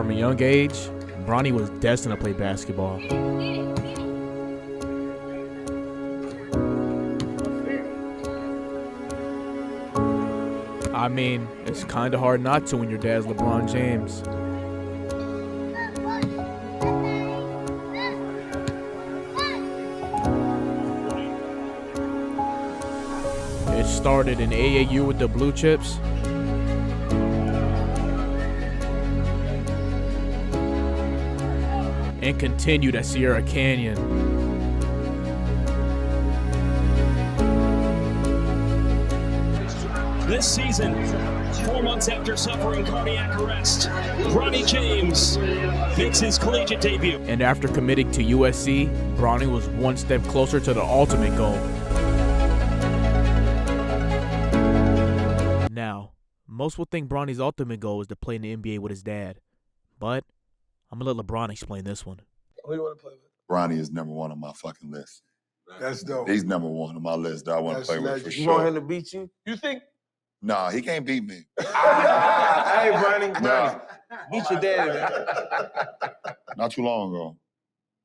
From a young age, Bronny was destined to play basketball. I mean, it's kind of hard not to when your dad's LeBron James. It started in AAU with the Blue Chips. And continued at Sierra Canyon. This season, 4 months after suffering cardiac arrest, Bronny James makes his collegiate debut. And after committing to USC, Bronny was one step closer to the ultimate goal. Now, most would think Bronny's ultimate goal is to play in the NBA with his dad. But I'm going to let LeBron explain this one. Who do you want to play with? Bronny is number one on my fucking list. That's dope. He's number one on my list that I want to play with for sure. You want him to beat you? You think? Nah, he can't beat me. Hey, Bronny. Nah. Beat your daddy, man. Not too long ago,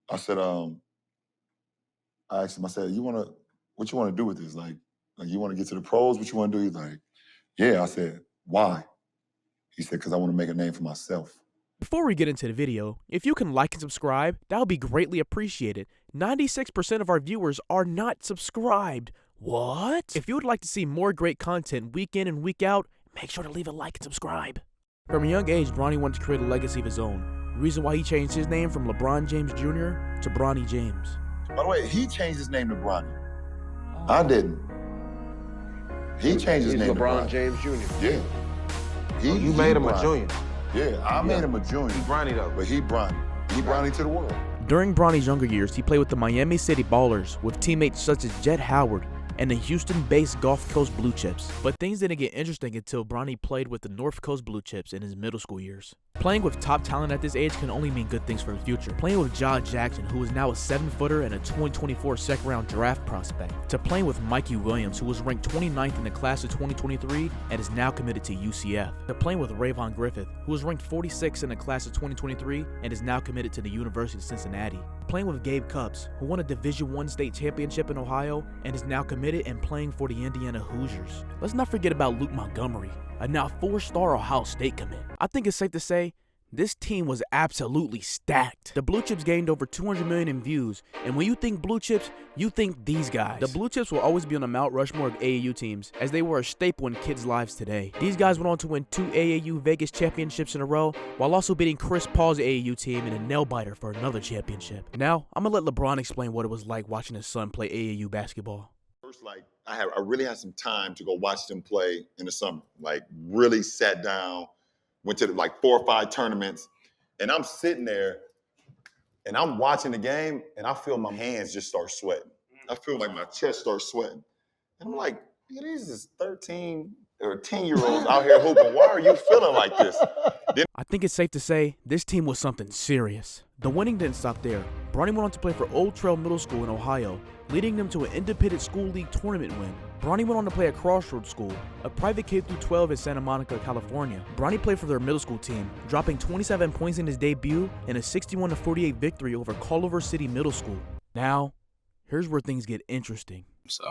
I said, I asked him, I said, what you want to do with this? Like you want to get to the pros? What you want to do? He's like, yeah. I said, why? He said, because I want to make a name for myself. Before we get into the video, if you can like and subscribe, that would be greatly appreciated. 96% of our viewers are not subscribed. What? If you would like to see more great content week in and week out, make sure to leave a like and subscribe. From a young age, Bronny wanted to create a legacy of his own. The reason why he changed his name from LeBron James Jr. to Bronny James. By the way, he changed his name to Bronny. I didn't. He changed his name LeBron to James Jr. Yeah. You made him a junior. Yeah, I made him a junior. He Bronny though. But he Bronny. He Bronny to the world. During Bronny's younger years, he played with the Miami City Ballers with teammates such as Jet Howard and the Houston-based Gulf Coast Blue Chips. But things didn't get interesting until Bronny played with the North Coast Blue Chips in his middle school years. Playing with top talent at this age can only mean good things for the future. Playing with Ja Jackson, who is now a 7-footer and a 2024 second-round draft prospect, to playing with Mikey Williams, who was ranked 29th in the class of 2023 and is now committed to UCF, to playing with Rayvon Griffith, who was ranked 46th in the class of 2023 and is now committed to the University of Cincinnati, playing with Gabe Cupps, who won a Division I state championship in Ohio and is now committed and playing for the Indiana Hoosiers. Let's not forget about Luke Montgomery, a now 4-star Ohio State commit. I think it's safe to say this team was absolutely stacked. The Blue Chips gained over 200 million in views, and when you think Blue Chips, you think these guys. The Blue Chips will always be on the Mount Rushmore of AAU teams, as they were a staple in kids' lives today. These guys went on to win 2 AAU Vegas championships in a row, while also beating Chris Paul's AAU team in a nail-biter for another championship. Now, I'm gonna let LeBron explain what it was like watching his son play AAU basketball. First, I really had some time to go watch them play in the summer. Really sat down, went to 4 or 5 tournaments, and I'm sitting there and I'm watching the game and I feel my hands just start sweating. I feel like my chest starts sweating. And I'm like, these is 13 or 10-year-olds out here hooping. Why are you feeling like this? I think it's safe to say this team was something serious. The winning didn't stop there. Bronny went on to play for Old Trail Middle School in Ohio, leading them to an independent school league tournament win. Bronny went on to play at Crossroads School, a private K-12 in Santa Monica, California. Bronny played for their middle school team, dropping 27 points in his debut in a 61-48 victory over Culver City Middle School. Now, here's where things get interesting. So,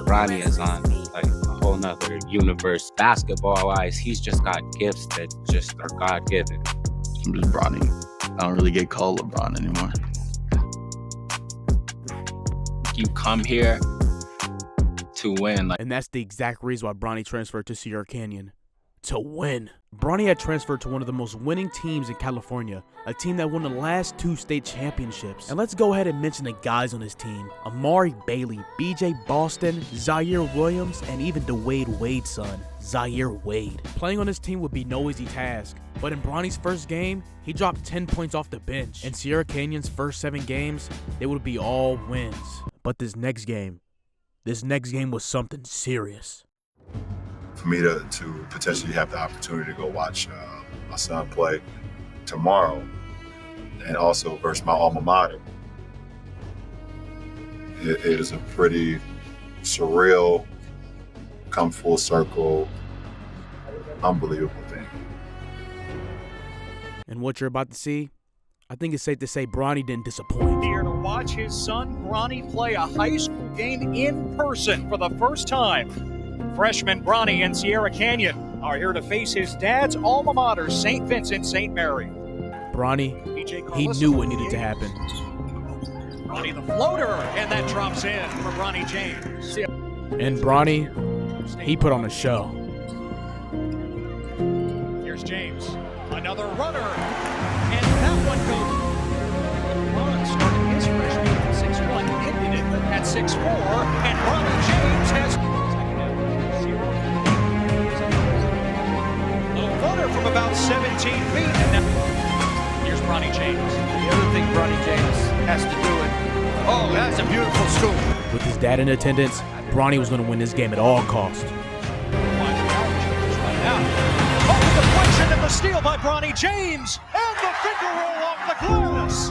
Bronny is on a whole nother universe. Basketball-wise, he's just got gifts that just are God-given. I'm just Bronny. I don't really get called LeBron anymore. You come here to win. And that's the exact reason why Bronny transferred to Sierra Canyon. To win. Bronny had transferred to one of the most winning teams in California, a team that won the last 2 state championships. And let's go ahead and mention the guys on this team: Amari Bailey, BJ Boston, Zaire Williams, and even DeWade Wade's son, Zaire Wade. Playing on this team would be no easy task, but in Bronny's first game, he dropped 10 points off the bench. In Sierra Canyon's first 7 games, they would be all wins. But this next game was something serious. For me to potentially have the opportunity to go watch my son play tomorrow, and also versus my alma mater, it is a pretty surreal, come full circle, unbelievable thing. And what you're about to see, I think it's safe to say Bronny didn't disappoint. Here to watch his son Bronny play a high school game in person for the first time. Freshman Bronny and Sierra Canyon are here to face his dad's alma mater, St. Vincent St. Mary. Bronny, he knew what needed to happen. Bronny the floater, and that drops in for Bronny James. And Bronny, he put on a show. Here's James, another runner, and that one goes. LeBron started his freshman at 6'1", ended it at 6'4", and Bronny James has little floater from about 17 feet, and now here's Bronny James. The other thing Bronny James has to do it. Oh, that's a beautiful scoop. With his dad in attendance, Bronny was going to win this game at all costs. Oh, the deflection and the steal by Bronny James, and the finger roll off the glass.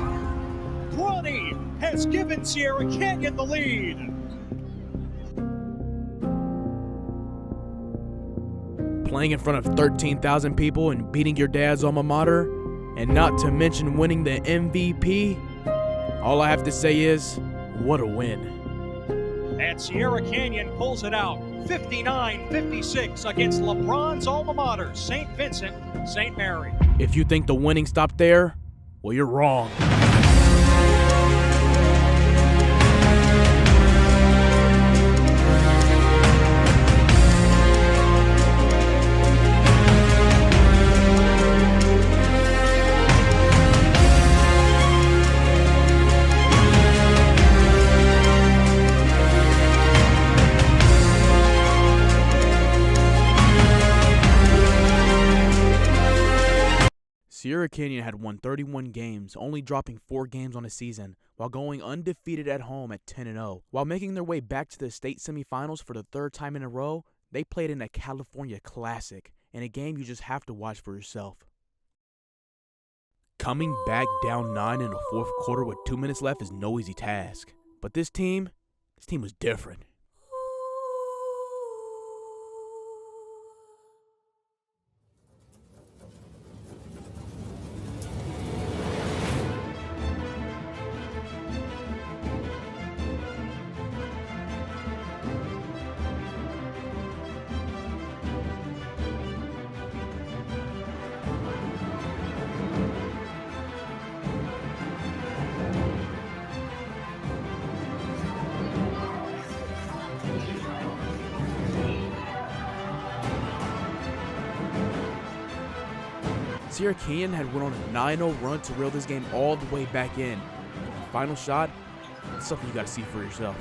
Bronny has given Sierra Canyon the lead. Playing in front of 13,000 people and beating your dad's alma mater, and not to mention winning the MVP, all I have to say is, what a win. And Sierra Canyon pulls it out, 59-56 against LeBron's alma mater, St. Vincent St. Mary. If you think the winning stopped there, well, you're wrong. Sierra Canyon had won 31 games, only dropping 4 games on the season, while going undefeated at home at 10-0. While making their way back to the state semifinals for the 3rd time in a row, they played in a California Classic, in a game you just have to watch for yourself. Coming back down 9 in the 4th quarter with 2 minutes left is no easy task. But this team was different. Sierra Canyon had went on a 9-0 run to reel this game all the way back in. The final shot, it's something you got to see for yourself.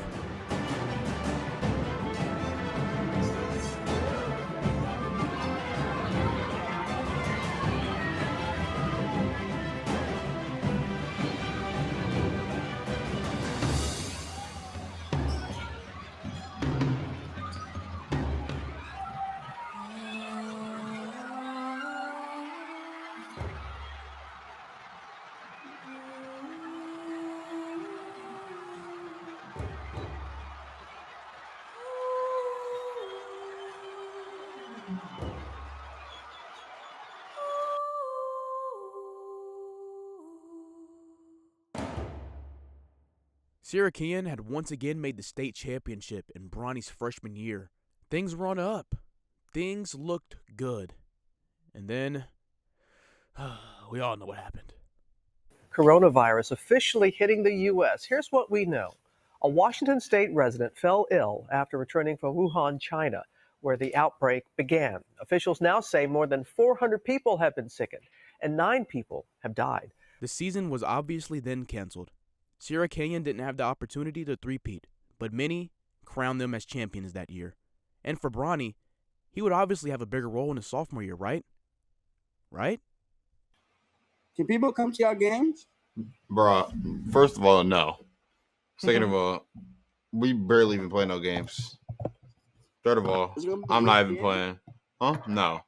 Sierra Canyon had once again made the state championship in Bronny's freshman year. Things were on up. Things looked good. And then, we all know what happened. Coronavirus officially hitting the U.S. Here's what we know. A Washington state resident fell ill after returning from Wuhan, China, where the outbreak began. Officials now say more than 400 people have been sickened and 9 people have died. The season was obviously then canceled. Sierra Canyon didn't have the opportunity to three-peat, but many crowned them as champions that year. And for Bronny, he would obviously have a bigger role in his sophomore year, right? Right? Can people come to y'all games? Bro, first of all, no. Second of all, we barely even play no games. Third of all, I'm not even playing. Huh? No.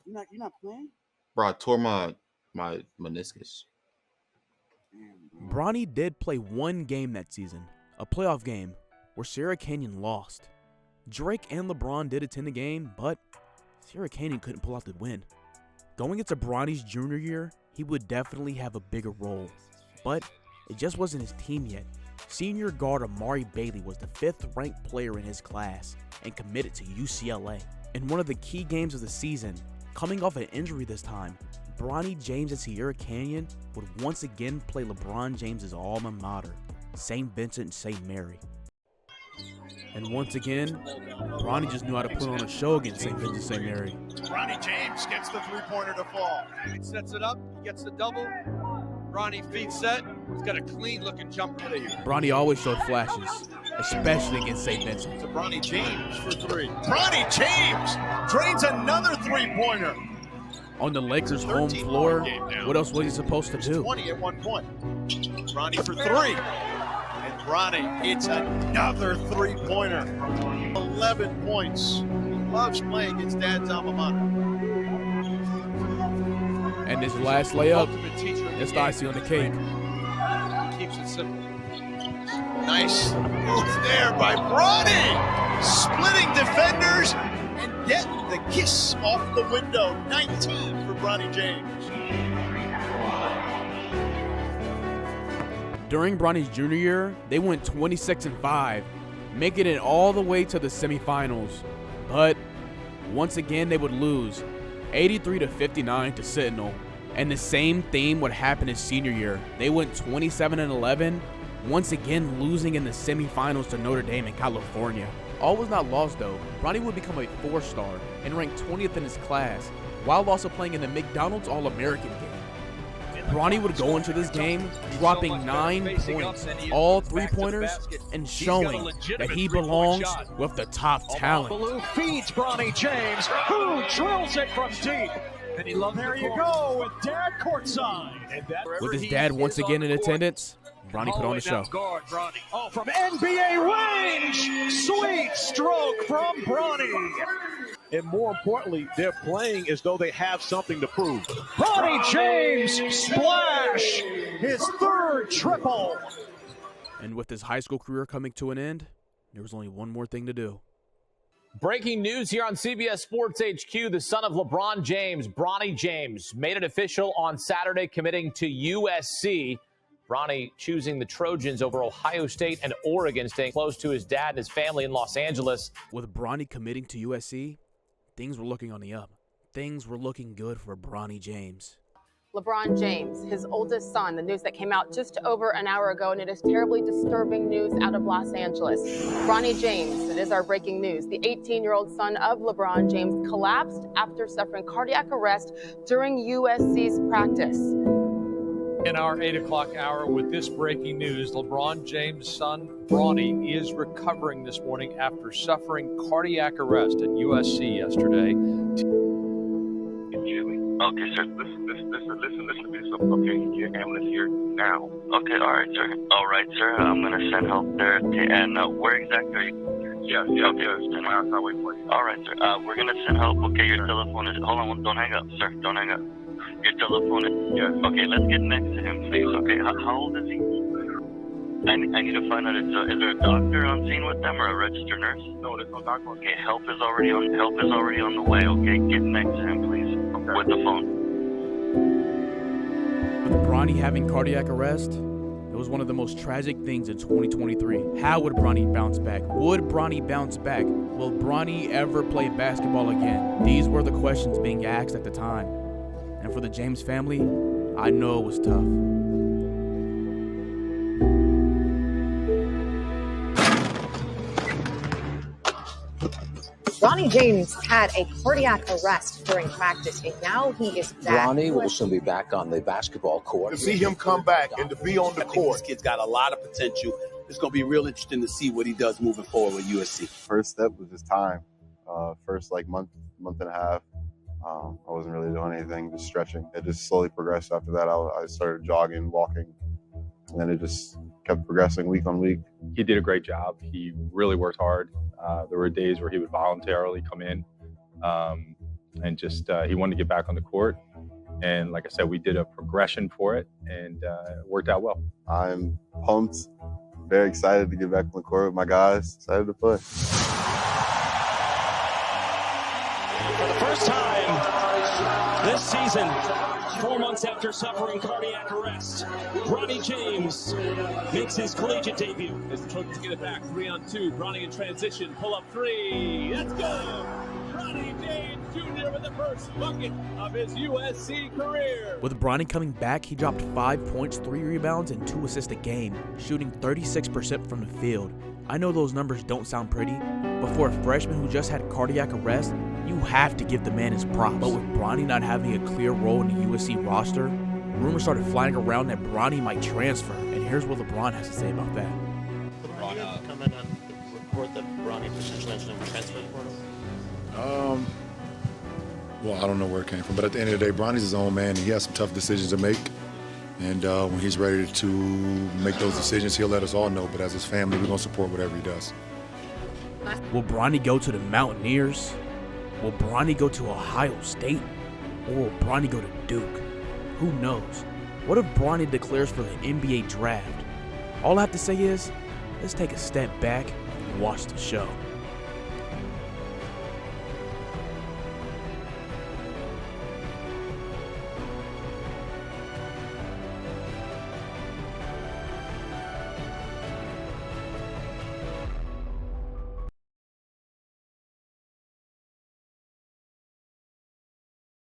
You're not playing? Bro, I tore my meniscus. Bronny did play one game that season, a playoff game, where Sierra Canyon lost. Drake and LeBron did attend the game, but Sierra Canyon couldn't pull out the win. Going into Bronny's junior year, he would definitely have a bigger role. But it just wasn't his team yet. Senior guard Amari Bailey was the 5th-ranked player in his class and committed to UCLA. In one of the key games of the season, coming off an injury this time, Bronny James and Sierra Canyon would once again play LeBron James's alma mater, St. Vincent St. Mary. And once again, Bronny just knew how to put on a show against St. Vincent St. Mary. Bronny James gets the three-pointer to fall. He sets it up, he gets the double. Bronny feet set. He's got a clean-looking jumper there. Bronny always showed flashes, especially against St. Vincent. To Bronny James for 3. Bronny James drains another three-pointer. On the Lakers' home floor, what else was he supposed to do? 20 at one point. Bronny for 3. And Bronny hits another three-pointer. 11 points. He loves playing against Dad's alma mater. And this last layup, that's the icing on the cake. Keeps it simple. Nice move there by Bronny. Splitting defenders and getting the kiss off the window. 19 for Bronny James. During Bronny's junior year, they went 26-5, making it all the way to the semifinals. But once again, they would lose 83-59 to Sentinel. And the same theme would happen his senior year. They went 27-11, once again losing in the semifinals to Notre Dame in California. All was not lost though. Bronny would become a 4-star and ranked 20th in his class, while also playing in the McDonald's All-American game. Bronny would go into this game dropping 9 points, all 3-pointers, and showing that he belongs with the top talent. Baloo feeds Bronny James, who drills it from deep. And he loves there you go with Dad courtside. With his dad once again in attendance, Bronny put on a show. Oh, from NBA range, sweet stroke from Bronny. And more importantly, they're playing as though they have something to prove. Bronny James splash, his 3rd triple. And with his high school career coming to an end, there was only one more thing to do. Breaking news here on CBS Sports HQ. The son of LeBron James, Bronny James, made it official on Saturday, committing to USC. Bronny choosing the Trojans over Ohio State and Oregon, staying close to his dad and his family in Los Angeles. With Bronny committing to USC, things were looking on the up. Things were looking good for Bronny James. LeBron James, his oldest son, the news that came out just over an hour ago, and it is terribly disturbing news out of Los Angeles. Bronny James, it is our breaking news. The 18-year-old son of LeBron James collapsed after suffering cardiac arrest during USC's practice. In our 8 o'clock hour with this breaking news, LeBron James' son, Bronny, is recovering this morning after suffering cardiac arrest at USC yesterday. Okay, sir, listen to me. Okay, your ambulance here now. Okay, all right, sir. I'm gonna send help there. Okay, and where exactly are you? Yeah, okay. 10 miles highway 40. All right, sir. We're gonna send help. Okay, your telephone is. Hold on, don't hang up, sir. Don't hang up. Your telephone is. Yes. Okay, let's get next to him, please. Okay, how old is he? I need to find out. Is there a doctor on scene with them or a registered nurse? No, there's no doctor. Okay, help is already on the way. Okay, get next to him, please. Okay. With the phone. With Bronny having cardiac arrest, it was one of the most tragic things in 2023. How would Bronny bounce back? Would Bronny bounce back? Will Bronny ever play basketball again? These were the questions being asked at the time. And for the James family, I know it was tough. Bronny James had a cardiac arrest during practice, and now he is back. Bronny will soon be back on the basketball court. To see him come back and to be on the court. This kid's got a lot of potential. It's going to be real interesting to see what he does moving forward with USC. First step was just time. First month and a half, I wasn't really doing anything, just stretching. It just slowly progressed. After that, I started jogging, walking, and then it just kept progressing week on week. He did a great job. He really worked hard. There were days where he would voluntarily come in and just he wanted to get back on the court. And like I said, we did a progression for it, and it worked out well. I'm pumped, very excited to get back on the court with my guys, excited to play. For the first time This season, 4 months after suffering cardiac arrest, Bronny James makes his collegiate debut. As the Trojans get it back, 3-on-2. Bronny in transition, pull up three. Let's go! Bronny James Jr. with the first bucket of his USC career. With Bronny coming back, he dropped 5 points, 3 rebounds, and 2 assists a game, shooting 36% from the field. I know those numbers don't sound pretty, but for a freshman who just had cardiac arrest, you have to give the man his props. But with Bronny not having a clear role in the USC roster, rumors started flying around that Bronny might transfer, and here's what LeBron has to say about that. LeBron comment on the report that Bronny potentially has no transfer portal? Well, I don't know where it came from, but at the end of the day, Bronny's his own man, and he has some tough decisions to make. And when he's ready to make those decisions, he'll let us all know. But as his family, we're going to support whatever he does. Will Bronny go to the Mountaineers? Will Bronny go to Ohio State? Or will Bronny go to Duke? Who knows? What if Bronny declares for the NBA draft? All I have to say is, let's take a step back and watch the show.